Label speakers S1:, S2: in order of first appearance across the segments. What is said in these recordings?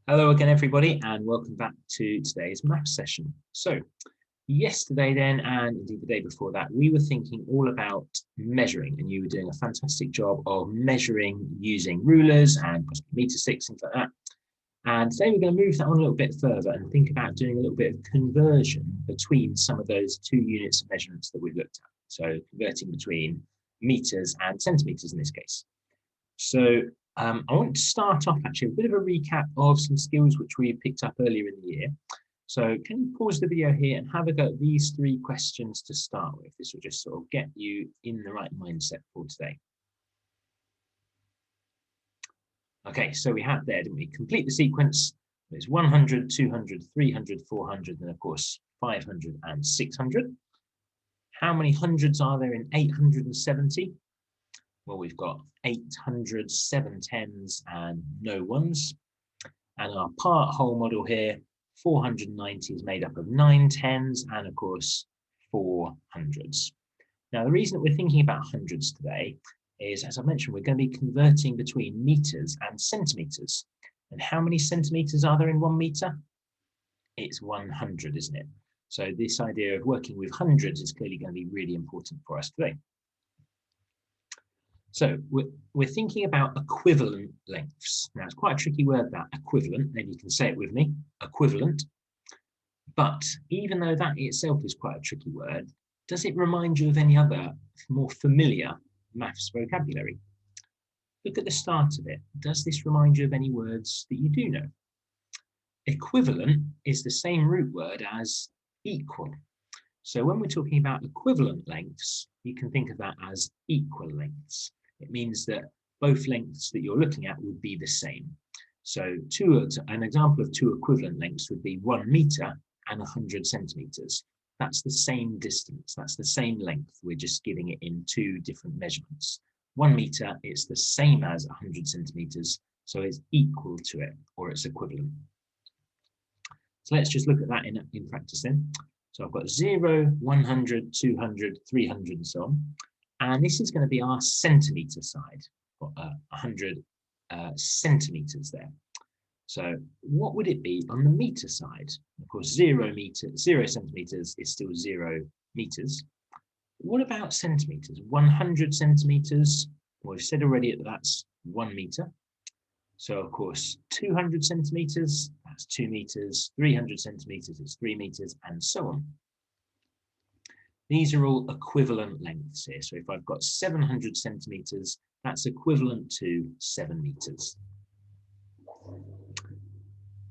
S1: Hello again, everybody, and welcome back to today's math session. So, yesterday then, and indeed the day before that, we were thinking all about measuring, and you were doing a fantastic job of measuring using rulers and meter sticks, things like that. And today we're going to move that on a little bit further and think about doing a little bit of conversion between some of those two units of measurements that we've looked at. So, converting between meters and centimeters in this case. So I want to start off actually a bit of a recap of some skills which we picked up earlier in the year. So can you pause the video here and have a go at these three questions to start with? This will just sort of get you in the right mindset for today. Okay, so we had there, didn't we? Complete the sequence. There's 100, 200, 300, 400, and of course 500 and 600. How many hundreds are there in 870? Well, we've got 800, 7 tens and no ones. And our part whole model here, 490 is made up of 9 tens and of course 4 hundreds. Now, the reason that we're thinking about hundreds today is, as I mentioned, we're going to be converting between meters and centimeters. And how many centimeters are there in 1 meter? It's 100, isn't it? So this idea of working with hundreds is clearly going to be really important for us today. So we're thinking about equivalent lengths. Now, it's quite a tricky word, that equivalent. Maybe you can say it with me, equivalent. But even though that itself is quite a tricky word, does it remind you of any other more familiar maths vocabulary? Look at the start of it. Does this remind you of any words that you do know? Equivalent is the same root word as equal. So when we're talking about equivalent lengths, you can think of that as equal lengths. It means that both lengths that you're looking at would be the same. So an example of two equivalent lengths would be 1 meter and 100 centimeters. That's the same distance. That's the same length. We're just giving it in two different measurements. 1 meter, it's the same as 100 centimeters. So it's equal to it, or it's equivalent. So let's just look at that in practice then. So I've got 0, 100, 200, 300, and so on. And this is going to be our centimeter side, 100 centimeters there. So what would it be on the meter side? Of course, 0 centimeters is still 0 meters. What about centimeters? 100 centimeters, well, we've said already that that's 1 meter. So of course, 200 centimeters, that's 2 meters, 300 centimeters is 3 meters, and so on. These are all equivalent lengths here. So if I've got 700 centimeters, that's equivalent to 7 meters.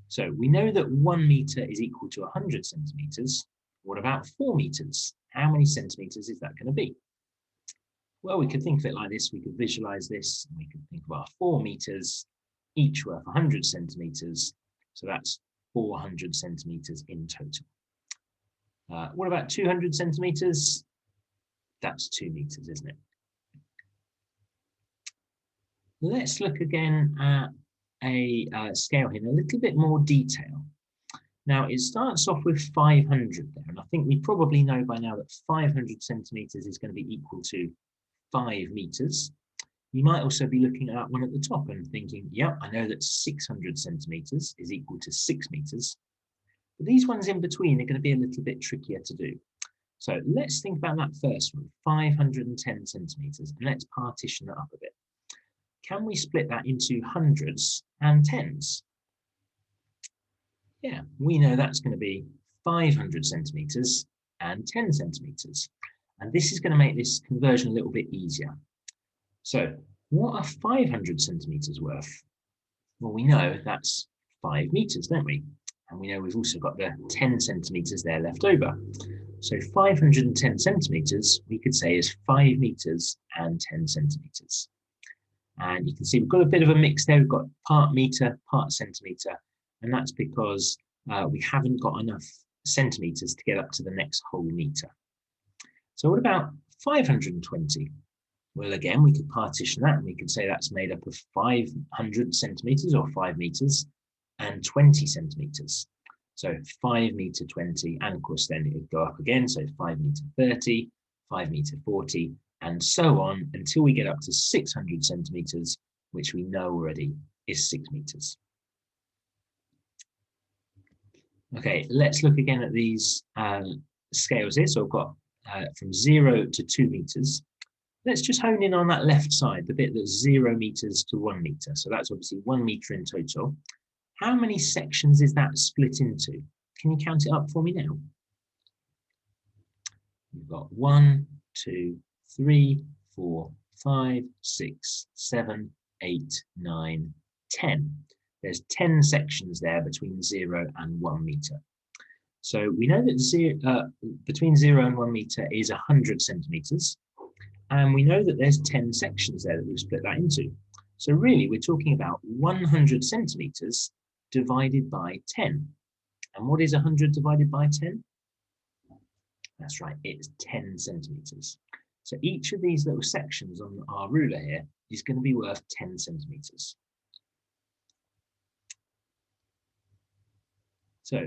S1: So we know that 1 meter is equal to 100 centimeters. What about 4 meters? How many centimeters is that going to be? Well, we could think of it like this. We could visualize this. We could think of our 4 meters, each worth 100 centimeters. So that's 400 centimeters in total. What about 200 centimeters? That's 2 meters, isn't it? Let's look again at a scale here in a little bit more detail. Now, it starts off with 500 there, and I think we probably know by now that 500 centimeters is going to be equal to 5 meters. You might also be looking at that one at the top and thinking, yeah, I know that 600 centimeters is equal to 6 meters. But these ones in between are going to be a little bit trickier to do. So let's think about that first one, 510 centimeters, and let's partition that up a bit. Can we split that into hundreds and tens? Yeah, we know that's going to be 500 centimeters and 10 centimeters. And this is going to make this conversion a little bit easier. So what are 500 centimeters worth? Well, we know that's 5 meters, don't we? And we know we've also got the 10 centimeters there left over. So 510 centimeters, we could say, is 5 meters and 10 centimeters. And you can see we've got a bit of a mix there. We've got part meter, part centimeter, and that's because we haven't got enough centimeters to get up to the next whole meter. So what about 520? Well, again, we could partition that and we could say that's made up of 500 centimeters or 5 meters and 20 centimeters. So 5 meter 20, and of course then it would go up again. So 5 meter 30, 5 meter 40, and so on until we get up to 600 centimeters, which we know already is 6 meters. Okay, let's look again at these scales here. So I've got from 0 to 2 meters. Let's just hone in on that left side, the bit that's 0 meters to 1 meter. So that's obviously 1 meter in total. How many sections is that split into? Can you count it up for me now? You've got 1, 2, 3, 4, 5, 6, 7, 8, 9, 10. There's 10 sections there between 0 and 1 meter. So we know that between 0 and 1 meter is 100 centimeters. And we know that there's 10 sections there that we've split that into. So really, we're talking about 100 centimeters divided by 10. And what is 100 divided by 10? That's right, it's 10 centimeters. So each of these little sections on our ruler here is going to be worth 10 centimeters. So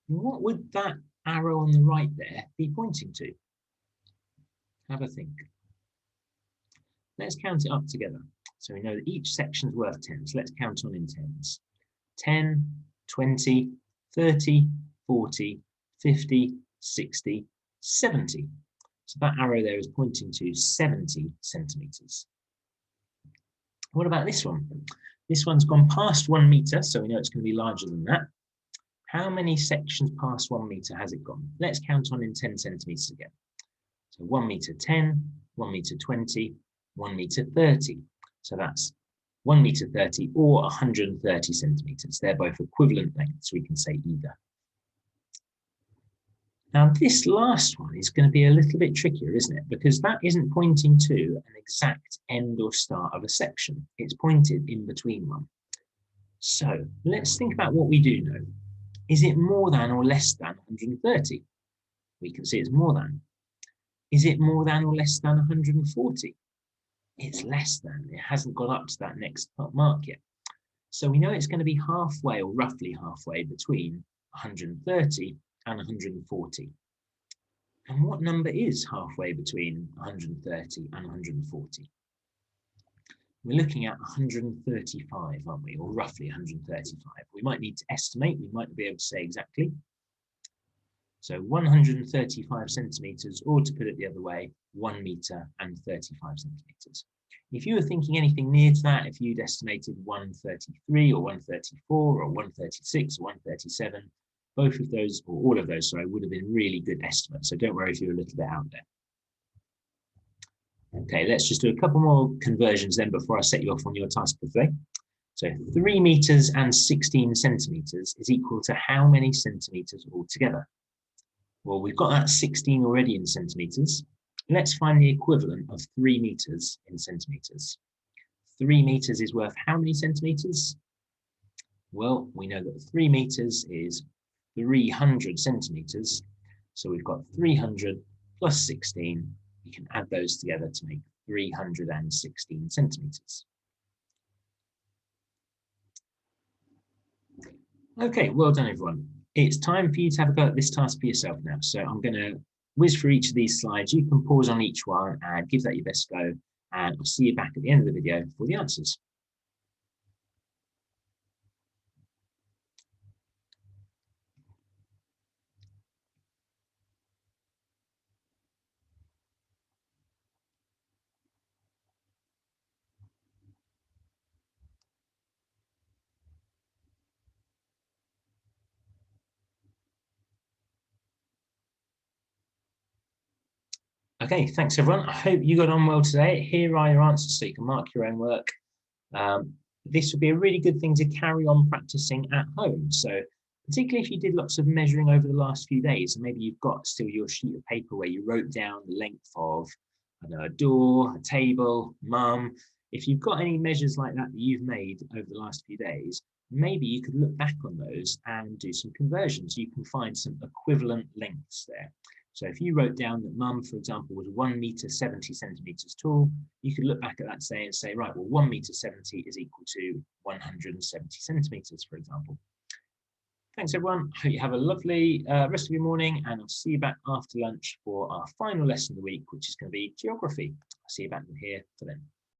S1: what would that arrow on the right there be pointing to? Have a think. Let's count it up together. So we know that each section is worth 10. So let's count on in tens. 10, 20, 30, 40, 50, 60, 70. So that arrow there is pointing to 70 centimeters. What about this one? This one's gone past 1 meter, so we know it's going to be larger than that. How many sections past 1 meter has it gone? Let's count on in 10 centimeters again. So 1 meter 10, 1 meter 20, 1 meter 30. So that's 1 meter 30 or 130 centimeters. They're both equivalent lengths, we can say either. Now this last one is going to be a little bit trickier, isn't it? Because that isn't pointing to an exact end or start of a section. It's pointed in between one. So let's think about what we do know. Is it more than or less than 130? We can see it's more than. Is it more than or less than 140? It's less than. It hasn't got up to that next mark yet. So we know it's going to be halfway or roughly halfway between 130 and 140. And what number is halfway between 130 and 140? We're looking at 135, aren't we? Or roughly 135. We might need to estimate. We might be able to say exactly. So 135 centimeters, or to put it the other way, 1 meter and 35 centimeters. If you were thinking anything near to that, if you'd estimated 133 or 134 or 136 or 137, both of those, or all of those, sorry, would have been really good estimates. So don't worry if you're a little bit out there. Okay, let's just do a couple more conversions then before I set you off on your task for today. So 3 meters and 16 centimeters is equal to how many centimeters altogether? Well, we've got that 16 already in centimeters. Let's find the equivalent of 3 meters in centimeters. 3 meters is worth how many centimeters? Well, we know that 3 meters is 300 centimeters. So we've got 300 plus 16. We can add those together to make 316 centimeters. Okay, well done, everyone. It's time for you to have a go at this task for yourself now. So I'm going to whiz through each of these slides. You can pause on each one and give that your best go. And I'll see you back at the end of the video for the answers. Okay, thanks everyone. I hope you got on well today. Here are your answers so you can mark your own work. This would be a really good thing to carry on practicing at home. So particularly if you did lots of measuring over the last few days, and maybe you've got still your sheet of paper where you wrote down the length of, I don't know, a door, a table, mum. If you've got any measures like that that you've made over the last few days, maybe you could look back on those and do some conversions. You can find some equivalent lengths there. So if you wrote down that mum, for example, was 1 meter 70 centimeters tall, you could look back at that and say, right, well, 1 meter 70 is equal to 170 centimeters, for example. Thanks, everyone. I hope you have a lovely rest of your morning, and I'll see you back after lunch for our final lesson of the week, which is going to be geography. I'll see you back here for then.